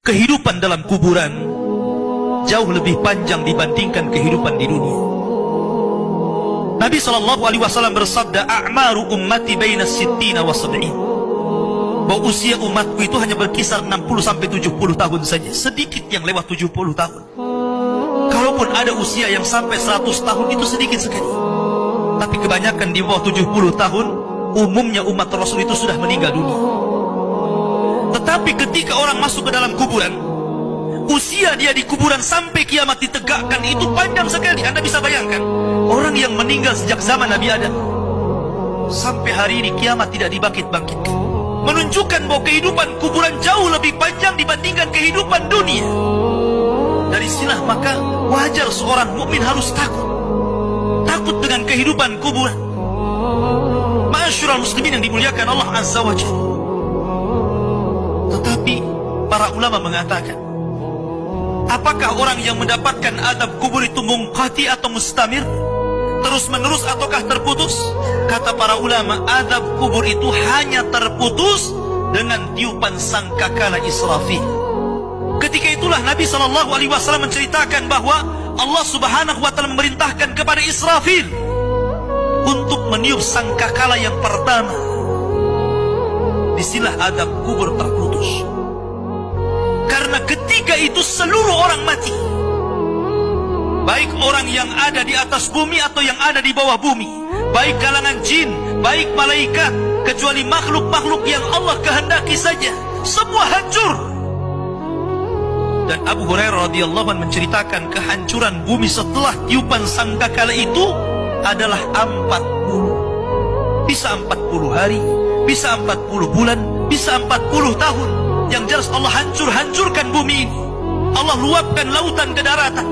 kehidupan dalam kuburan jauh lebih panjang dibandingkan kehidupan di dunia. Nabi SAW bersabda, a'maru ummati baina sittina wa sab'in, bahwa usia umatku itu hanya berkisar 60-70 tahun saja. Sedikit yang lewat 70 tahun. Kalaupun ada usia yang sampai 100 tahun, itu sedikit sekali. Tapi kebanyakan di bawah 70 tahun, umumnya umat Rasul itu sudah meninggal dunia. Tetapi ketika orang masuk ke dalam kuburan, usia dia di kuburan sampai kiamat ditegakkan itu panjang sekali. Anda bisa bayangkan, orang yang meninggal sejak zaman Nabi Adam sampai hari ini kiamat tidak dibangkit-bangkitkan, menunjukkan bahwa kehidupan kuburan jauh lebih panjang dibandingkan kehidupan dunia. Dari sinilah maka wajar seorang mukmin harus takut dengan kehidupan kuburan. Ma'asyiral muslimin yang dimuliakan Allah Azza wa Jalla. Tetapi para ulama mengatakan, apakah orang yang mendapatkan azab kubur itu munqati atau mustamir, terus menerus ataukah terputus? Kata para ulama, azab kubur itu hanya terputus dengan tiupan sangkakala Israfil. Ketika itulah Nabi SAW menceritakan bahwa Allah Subhanahu wa Ta'ala memerintahkan kepada Israfil untuk meniup sangkakala yang pertama. Disinilah azab kubur terputus. Karena ketika itu seluruh orang mati, baik orang yang ada di atas bumi atau yang ada di bawah bumi, baik kalangan jin, baik malaikat, kecuali makhluk-makhluk yang Allah kehendaki saja, semua hancur. Dan Abu Hurairah radhiyallahu anhu menceritakan kehancuran bumi setelah tiupan sangkakala itu adalah 40. Bisa 40 hari, bisa 40 bulan, bisa 40 tahun. Yang jelas Allah hancurkan bumi ini. Allah luapkan lautan ke daratan.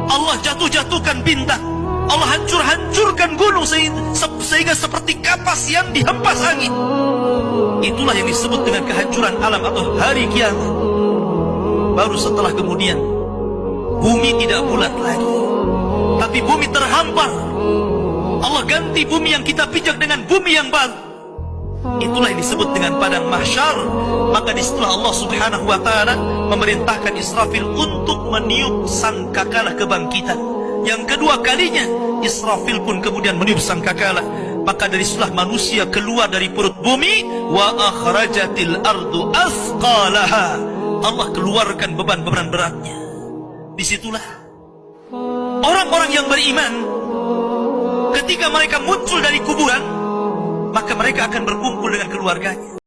Allah jatuhkan bintang. Allah hancurkan gunung sehingga seperti kapas yang dihempas angin. Itulah yang disebut dengan kehancuran alam atau hari kiamat. Baru setelah kemudian bumi tidak bulat lagi, tapi bumi terhampar. Allah ganti bumi yang kita pijak dengan bumi yang baru. Itulah yang disebut dengan padang mahsyar. Maka disitulah Allah Subhanahu wa Ta'ala memerintahkan Israfil untuk meniup sangkakala kebangkitan. Yang kedua kalinya Israfil pun kemudian meniup sangkakala. Maka dari situlah manusia keluar dari perut bumi. Wa akhrajatil ardu athqalaha. Allah keluarkan beban-beban beratnya. Disitulah orang-orang yang beriman, ketika mereka muncul dari kuburan, maka mereka akan berkumpul dengan keluarganya.